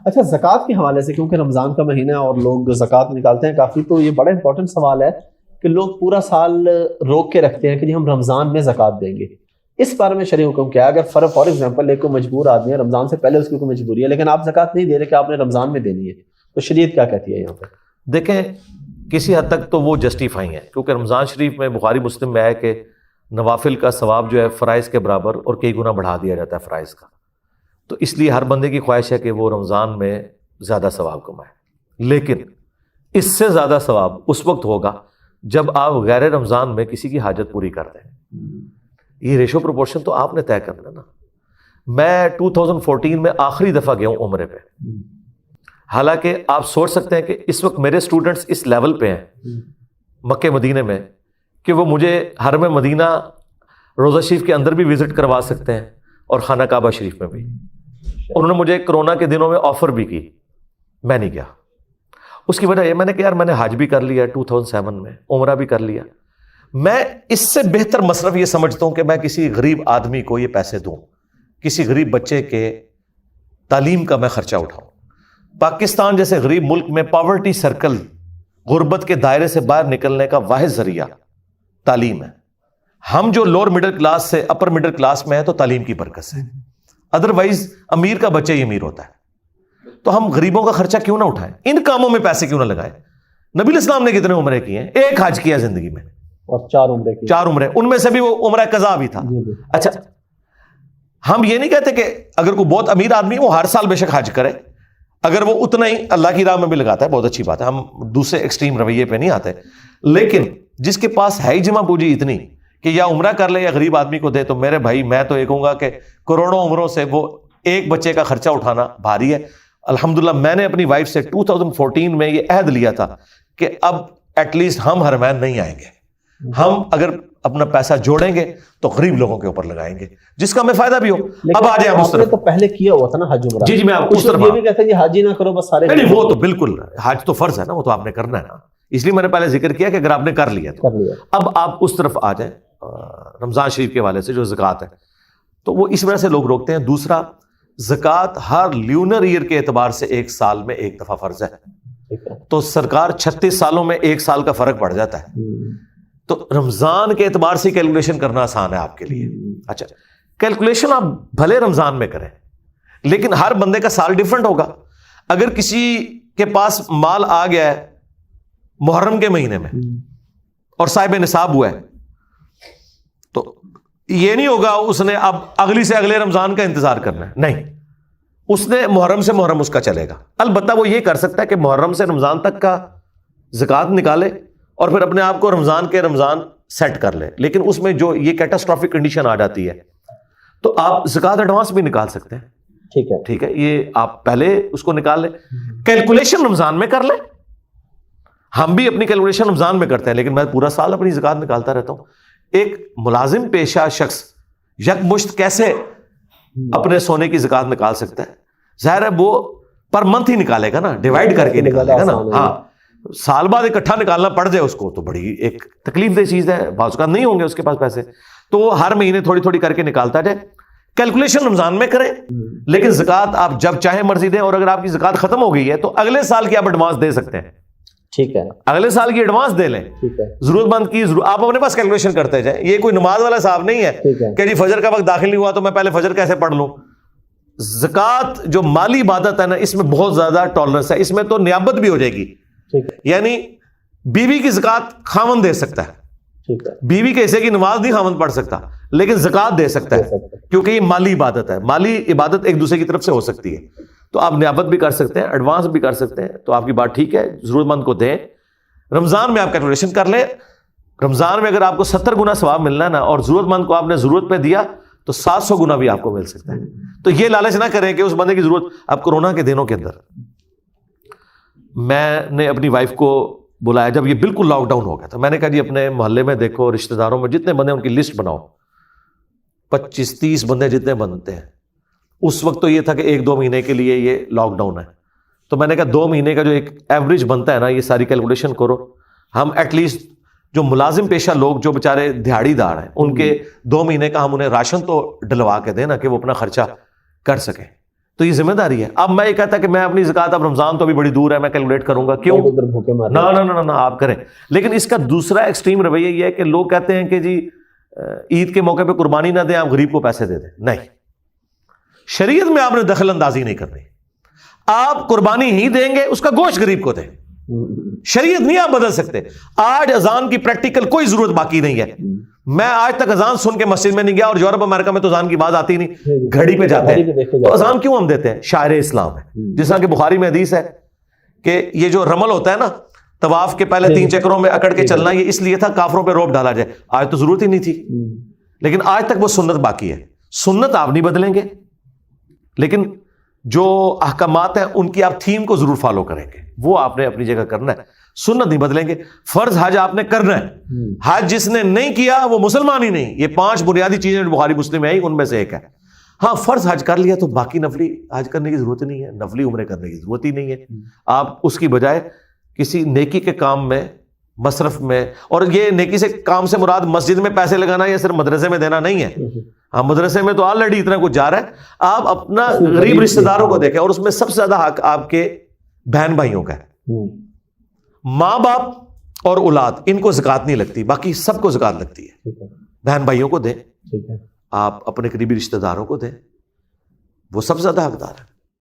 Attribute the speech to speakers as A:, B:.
A: اچھا زکوٰۃ کے حوالے سے، کیونکہ رمضان کا مہینہ ہے اور لوگ زکوٰۃ نکالتے ہیں کافی، تو یہ بڑا امپورٹنٹ سوال ہے کہ لوگ پورا سال روک کے رکھتے ہیں کہ جی ہم رمضان میں زکوٰۃ دیں گے. اس بارے میں شرعی حکم کیا ہے؟ اگر فار ایگزامپل ایک کو مجبور آدمی ہے، رمضان سے پہلے اس کی کوئی مجبوری ہے، لیکن آپ زکوٰۃ نہیں دے رہے کہ آپ نے رمضان میں دینی ہے، تو شریعت کیا کہتی ہے یہاں پہ؟
B: دیکھیں کسی حد تک تو وہ جسٹیفائی ہیں، کیونکہ رمضان شریف میں بخاری مسلم میں ہے کہ نوافل کا ثواب جو ہے فرائض کے برابر اور کئی گنا بڑھا دیا جاتا ہے فرائض کا. تو اس لیے ہر بندے کی خواہش ہے کہ وہ رمضان میں زیادہ ثواب کمائے، لیکن اس سے زیادہ ثواب اس وقت ہوگا جب آپ غیر رمضان میں کسی کی حاجت پوری کر دیں. یہ ریشو پروپورشن تو آپ نے طے کرنا نا. میں 2014 میں آخری دفعہ گیا ہوں عمرے پہ، حالانکہ آپ سوچ سکتے ہیں کہ اس وقت میرے اسٹوڈنٹس اس لیول پہ ہیں مکہ مدینے میں کہ وہ مجھے حرم مدینہ روضہ شریف کے اندر بھی وزٹ کروا سکتے ہیں اور خانہ کعبہ شریف میں بھی. انہوں نے مجھے کرونا کے دنوں میں آفر بھی کی، میں نہیں گیا. اس کی وجہ یہ میں نے کہا یار میں نے حج بھی کر لیا 2007 میں، عمرہ بھی کر لیا، میں اس سے بہتر مصرف یہ سمجھتا ہوں کہ میں کسی غریب آدمی کو یہ پیسے دوں، کسی غریب بچے کے تعلیم کا میں خرچہ اٹھاؤں. پاکستان جیسے غریب ملک میں پاورٹی سرکل، غربت کے دائرے سے باہر نکلنے کا واحد ذریعہ تعلیم ہے. ہم جو لوور مڈل کلاس سے اپر مڈل کلاس میں ہیں تو تعلیم کی برکت سے، ادروائز امیر کا بچہ ہی امیر ہوتا ہے. تو ہم غریبوں کا خرچہ کیوں نہ اٹھائیں، ان کاموں میں پیسے کیوں نہ لگائیں. نبی الاسلام نے کتنے عمرے کیے ہیں؟ ایک حج کیا زندگی میں،
A: اور 4 عمرے کیے،
B: 4 عمرے، ان میں سے بھی وہ عمرہ قضا بھی تھا. اچھا ہم یہ نہیں کہتے کہ اگر کوئی بہت امیر آدمی وہ ہر سال بے شک حج کرے، اگر وہ اتنا ہی اللہ کی راہ میں بھی لگاتا ہے بہت اچھی بات ہے، ہم دوسرے ایکسٹریم رویے پہ نہیں آتے. لیکن جس کے پاس ہے ہی جمع پوجی اتنی کہ یا عمرہ کر لے یا غریب آدمی کو دے، تو میرے بھائی میں تو یہ کہوں گا کہ کروڑوں عمروں سے وہ ایک بچے کا خرچہ اٹھانا بھاری ہے. الحمدللہ میں نے اپنی وائف سے 2014 میں یہ عہد لیا تھا کہ اب ایٹ لیسٹ ہم حرمین نہیں آئیں گے، ہم اگر اپنا پیسہ جوڑیں گے تو غریب لوگوں کے اوپر لگائیں گے جس کا ہمیں فائدہ بھی ہو. اب آ جائیں اس طرف،
A: تو پہلے کیا ہوا تھا نا حج عمرہ.
B: جی میں آپ اس طرف
A: یہ بھی کہتے ہیں کہ حج ہی نہ کرو بس سارے.
B: نہیں وہ تو بالکل حج تو فرض ہے نا، وہ تو آپ نے کرنا ہے نا، اس لیے میں نے پہلے ذکر کیا کہ اگر آپ نے کر لیا تو اب آپ اس طرف آ جائیں. رمضان شریف کے حوالے سے جو زکوٰۃ ہے تو وہ اس وجہ سے لوگ روکتے ہیں. دوسرا، زکوٰۃ ہر لیونر ایئر کے اعتبار سے ایک سال میں ایک دفعہ فرض ہے، تو سرکار 36 سالوں میں ایک سال کا فرق پڑ جاتا ہے. تو رمضان کے اعتبار سے کیلکولیشن کرنا آسان ہے آپ کے لیے. اچھا کیلکولیشن آپ بھلے رمضان میں کریں لیکن ہر بندے کا سال ڈیفرنٹ ہوگا. اگر کسی کے پاس مال آ گیا ہے محرم کے مہینے میں اور صاحب نصاب ہوا ہے تو یہ نہیں ہوگا اس نے اب اگلی سے اگلے رمضان کا انتظار کرنا ہے، نہیں، اس نے محرم سے محرم اس کا چلے گا. البتہ وہ یہ کر سکتا ہے کہ محرم سے رمضان تک کا زکوٰۃ نکالے اور پھر اپنے آپ کو رمضان کے رمضان سیٹ کر لے. لیکن اس میں جو یہ کیٹاسٹرافک کنڈیشن آ جاتی ہے تو آپ زکوٰۃ ایڈوانس بھی نکال سکتے ہیں. ٹھیک ہے، یہ آپ پہلے اس کو نکال لیں، کیلکولیشن رمضان میں کر لیں. ہم بھی اپنی کیلکولیشن رمضان میں کرتے ہیں لیکن میں پورا سال اپنی زکوٰۃ نکالتا رہتا ہوں. ایک ملازم پیشہ شخص یکمشت کیسے اپنے سونے کی زکوٰۃ نکال سکتا ہے؟ ظاہر ہے وہ پر منتھ ہی نکالے گا نا، ڈیوائڈ کر کے نکالے گا نا. ہاں سال بعد اکٹھا نکالنا پڑ جائے اس کو تو بڑی ایک تکلیف دہ چیز ہے، بعض اوقات نہیں ہوں گے اس کے پاس پیسے، تو وہ ہر مہینے تھوڑی تھوڑی کر کے نکالتا جائے. کیلکولیشن رمضان میں کریں لیکن زکوٰۃ آپ جب چاہے مرضی دیں، اور اگر آپ کی زکوٰۃ ختم ہو گئی ہے تو اگلے سال کی آپ ایڈوانس دے سکتے ہیں.
A: ٹھیک ہے،
B: اگلے سال کی ایڈوانس دے لیں، ضرورت مند کی آپ اپنے پاس کیلکولیشن کرتے جائیں. یہ کوئی نماز والا صاحب نہیں ہے کہ جی فجر کا وقت داخل نہیں ہوا تو میں پہلے فجر کیسے پڑھ لوں. زکوٰۃ جو مالی عبادت ہے نا اس میں بہت زیادہ ٹالرنس ہے. اس میں تو نیابت بھی ہو جائے گی، یعنی بیوی کی زکوٰۃ خاوند دے سکتا ہے، بیوی کے حصے کی نماز نہیں خاوند پڑھ سکتا لیکن زکوٰۃ دے سکتا ہے کیونکہ یہ مالی عبادت ہے. مالی عبادت ایک دوسرے کی طرف سے ہو سکتی ہے، تو آپ نیابت بھی کر سکتے ہیں، ایڈوانس بھی کر سکتے ہیں. تو آپ کی بات ٹھیک ہے، ضرورت مند کو دیں. رمضان میں آپ کیلکولیشن کر لیں. رمضان میں اگر آپ کو 70 گنا ثواب ملنا ہے نا، اور ضرورت مند کو آپ نے ضرورت پہ دیا تو 700 گنا بھی آپ کو مل سکتا ہے. تو یہ لالچ نہ کریں کہ اس بندے کی ضرورت. اب کورونا کے دنوں کے اندر میں نے اپنی وائف کو بلایا جب یہ بالکل لاک ڈاؤن ہو گیا تھا. میں نے کہا جی اپنے محلے میں دیکھو، رشتہ داروں میں جتنے بندے ان کی لسٹ بناؤ، 25-30 بندے جتنے بنتے ہیں. اس وقت تو یہ تھا کہ 1-2 مہینے کے لیے یہ لاک ڈاؤن ہے. تو میں نے کہا 2 مہینے کا جو ایک ایوریج بنتا ہے نا، یہ ساری کیلکولیشن کرو. ہم ایٹ لیسٹ جو ملازم پیشہ لوگ جو بیچارے دیہڑی دار ہیں ان کے 2 مہینے کا ہم انہیں راشن تو ڈلوا کے دیں نا کہ وہ اپنا خرچہ کر سکیں. تو یہ ذمہ داری ہے. اب میں یہ کہتا کہ میں اپنی زکات، اب رمضان تو ابھی بڑی دور ہے، میں کیلکولیٹ کروں گا، کیوں؟ نہ آپ کریں. لیکن اس کا دوسرا ایکسٹریم رویہ یہ ہے کہ لوگ کہتے ہیں کہ جی عید کے موقع پہ قربانی نہ دیں، آپ غریب کو پیسے دے دیں. نہیں، شریعت میں آپ نے دخل اندازی نہیں کرنی. آپ قربانی ہی دیں گے، اس کا گوشت غریب کو دیں. شریعت نہیں آپ بدل سکتے. آج اذان کی پریکٹیکل کوئی ضرورت باقی نہیں ہے. میں آج تک اذان سن کے مسجد میں نہیں گیا، اور یورپ امریکہ میں تو اذان کی بات آتی نہیں، گھڑی پہ جاتے ہیں. تو اذان کیوں ہم دیتے ہیں؟ شاعر اسلام ہے. جس طرح کہ بخاری میں حدیث ہے کہ یہ جو رمل ہوتا ہے نا، طواف کے پہلے 3 چکروں میں اکڑ کے چلنا، یہ اس لیے تھا کافروں پہ روب ڈالا جائے. آج تو ضرورت ہی نہیں تھی، لیکن آج تک وہ سنت باقی ہے. سنت آپ نہیں بدلیں گے، لیکن جو احکامات ہیں ان کی آپ تھیم کو ضرور فالو کریں گے، وہ آپ نے اپنی جگہ کرنا ہے. سنت نہیں بدلیں گے. فرض حج آپ نے کرنا ہے. حج جس نے نہیں کیا وہ مسلمان ہی نہیں. یہ 5 بنیادی چیزیں جو بخاری مسلم میں آئی ان میں سے ایک ہے. ہاں، فرض حج کر لیا تو باقی نفلی حج کرنے کی ضرورت نہیں ہے، نفلی عمرے کرنے کی ضرورت ہی نہیں ہے. آپ اس کی بجائے کسی نیکی کے کام میں، مصرف میں، اور یہ نیکی سے کام سے مراد مسجد میں پیسے لگانا یا صرف مدرسے میں دینا نہیں ہے. ہاں، مدرسے میں تو آلریڈی اتنا کچھ جا رہا ہے. آپ اپنا غریب رشتہ داروں کو دیکھیں، اور اس میں سب سے زیادہ حق آپ کے بہن بھائیوں کا ہے. ماں باپ اور اولاد، ان کو زکات نہیں لگتی، باقی سب کو زکات لگتی ہے. بہن بھائیوں کو دیں، آپ اپنے قریبی رشتہ داروں کو دیں، وہ سب سے زیادہ حقدار ہے.